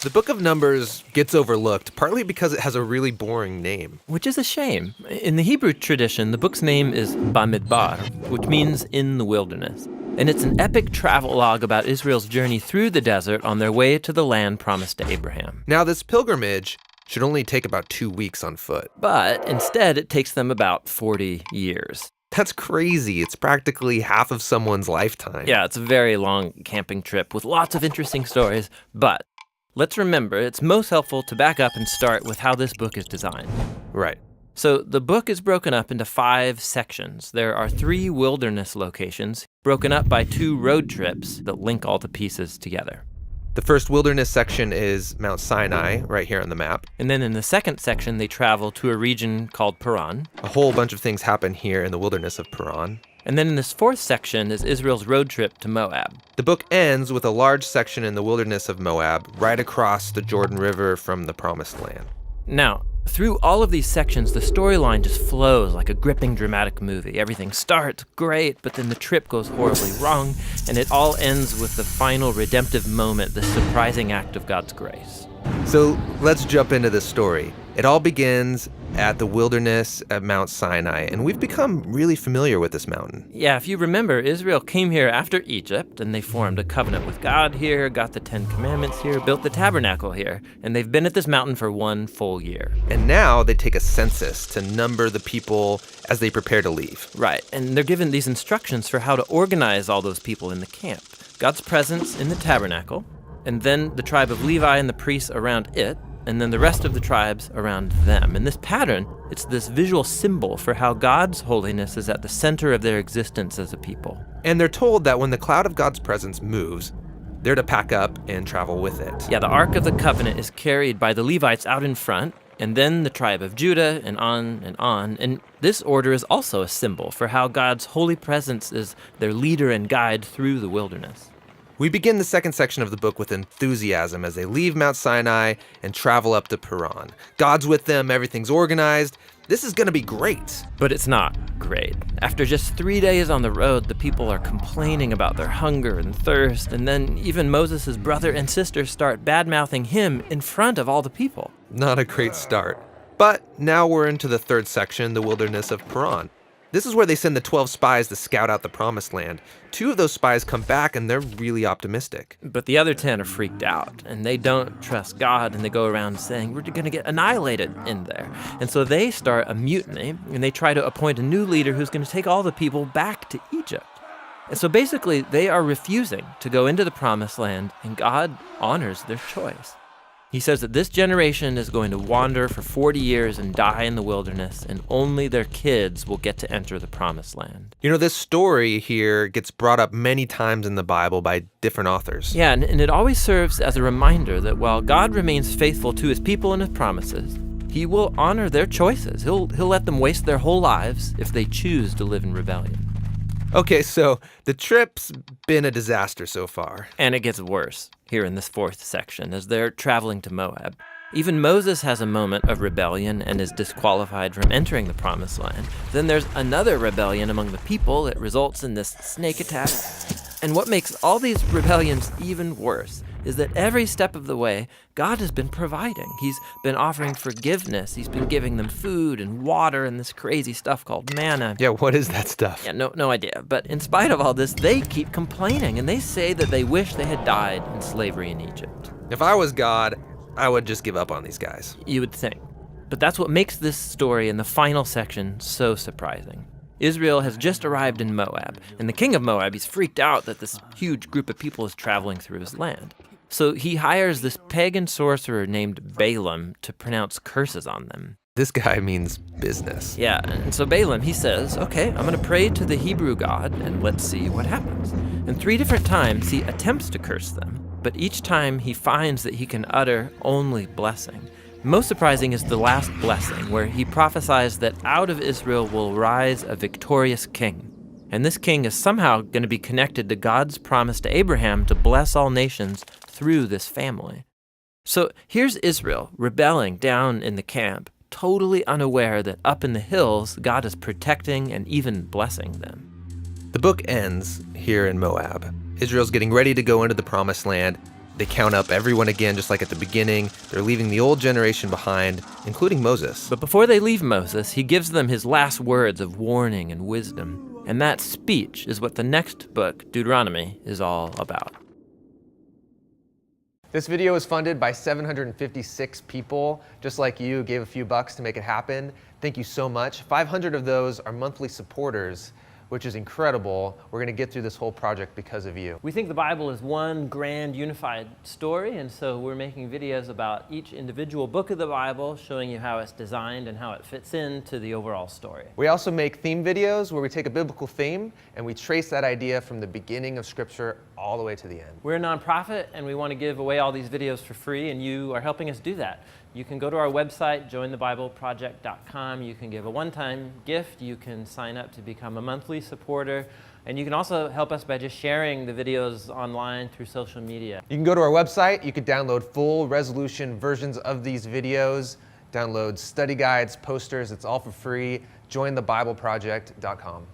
The Book of Numbers gets overlooked, partly because it has a really boring name. Which is a shame. In the Hebrew tradition, the book's name is Bamidbar, which means in the wilderness. And it's an epic travelogue about Israel's journey through the desert on their way to the land promised to Abraham. Now, this pilgrimage should only take about 2 weeks on foot. But instead, it takes them about 40 years. That's crazy. It's practically half of someone's lifetime. Yeah, it's a very long camping trip with lots of interesting stories. But let's remember, it's most helpful to back up and start with how this book is designed. Right. So the book is broken up into 5 sections. There are 3 wilderness locations, broken up by 2 road trips that link all the pieces together. The first wilderness section is Mount Sinai, right here on the map. And then in the second section, they travel to a region called Paran. A whole bunch of things happen here in the wilderness of Paran. And then in this 4th section is Israel's road trip to Moab. The book ends with a large section in the wilderness of Moab, right across the Jordan River from the Promised Land. Now, through all of these sections, the storyline just flows like a gripping dramatic movie. Everything starts great, but then the trip goes horribly wrong, and it all ends with the final redemptive moment, the surprising act of God's grace. So let's jump into this story. It all begins at the wilderness at Mount Sinai, and we've become really familiar with this mountain. Yeah, if you remember, Israel came here after Egypt, and they formed a covenant with God here, got the 10 Commandments here, built the tabernacle here, and they've been at this mountain for 1 full year. And now they take a census to number the people as they prepare to leave. Right, and they're given these instructions for how to organize all those people in the camp. God's presence in the tabernacle, and then the tribe of Levi and the priests around it, and then the rest of the tribes around them. And this pattern, it's this visual symbol for how God's holiness is at the center of their existence as a people. And they're told that when the cloud of God's presence moves, they're to pack up and travel with it. Yeah, the Ark of the Covenant is carried by the Levites out in front, and then the tribe of Judah, and on and on. And this order is also a symbol for how God's holy presence is their leader and guide through the wilderness. We begin the second section of the book with enthusiasm as they leave Mount Sinai and travel up to Paran. God's with them, everything's organized. This is going to be great. But it's not great. After just 3 days on the road, the people are complaining about their hunger and thirst, and then even Moses' brother and sister start bad-mouthing him in front of all the people. Not a great start. But now we're into the third section, the wilderness of Paran. This is where they send the 12 spies to scout out the Promised Land. 2 of those spies come back, and they're really optimistic. But the other 10 are freaked out, and they don't trust God, and they go around saying, we're going to get annihilated in there. And so they start a mutiny, and they try to appoint a new leader who's going to take all the people back to Egypt. And so basically, they are refusing to go into the Promised Land, and God honors their choice. He says that this generation is going to wander for 40 years and die in the wilderness, and only their kids will get to enter the Promised Land. You know, this story here gets brought up many times in the Bible by different authors. Yeah, and it always serves as a reminder that while God remains faithful to his people and his promises, he will honor their choices. He'll let them waste their whole lives if they choose to live in rebellion. Okay, so the trip's been a disaster so far. And it gets worse here in this 4th section as they're traveling to Moab. Even Moses has a moment of rebellion and is disqualified from entering the Promised Land. Then there's another rebellion among the people that results in this snake attack. And what makes all these rebellions even worse is that every step of the way, God has been providing. He's been offering forgiveness. He's been giving them food and water and this crazy stuff called manna. Yeah, what is that stuff? Yeah, no idea. But in spite of all this, they keep complaining, and they say that they wish they had died in slavery in Egypt. If I was God, I would just give up on these guys. You would think. But that's what makes this story in the final section so surprising. Israel has just arrived in Moab, and the king of Moab, he's freaked out that this huge group of people is traveling through his land. So he hires this pagan sorcerer named Balaam to pronounce curses on them. This guy means business. Yeah, and so Balaam, he says, okay, I'm going to pray to the Hebrew God, and let's see what happens. And 3 different times he attempts to curse them, but each time he finds that he can utter only blessing. Most surprising is the last blessing, where he prophesies that out of Israel will rise a victorious king. And this king is somehow going to be connected to God's promise to Abraham to bless all nations through this family. So here's Israel rebelling down in the camp, totally unaware that up in the hills, God is protecting and even blessing them. The book ends here in Moab. Israel's getting ready to go into the Promised Land, They count up everyone again, just like at the beginning. They're leaving the old generation behind, including Moses. But before they leave Moses, he gives them his last words of warning and wisdom. And that speech is what the next book, Deuteronomy, is all about. This video was funded by 756 people, just like you, gave a few bucks to make it happen. Thank you so much. 500 of those are monthly supporters, which is incredible. We're going to get through this whole project because of you. We think the Bible is one grand unified story, and so we're making videos about each individual book of the Bible, showing you how it's designed and how it fits into the overall story. We also make theme videos where we take a biblical theme and we trace that idea from the beginning of Scripture all the way to the end. We're a nonprofit, and we want to give away all these videos for free, and you are helping us do that. You can go to our website, jointhebibleproject.com. You can give a one-time gift. You can sign up to become a monthly supporter. And you can also help us by just sharing the videos online through social media. You can go to our website. You can download full resolution versions of these videos, download study guides, posters. It's all for free. Jointhebibleproject.com.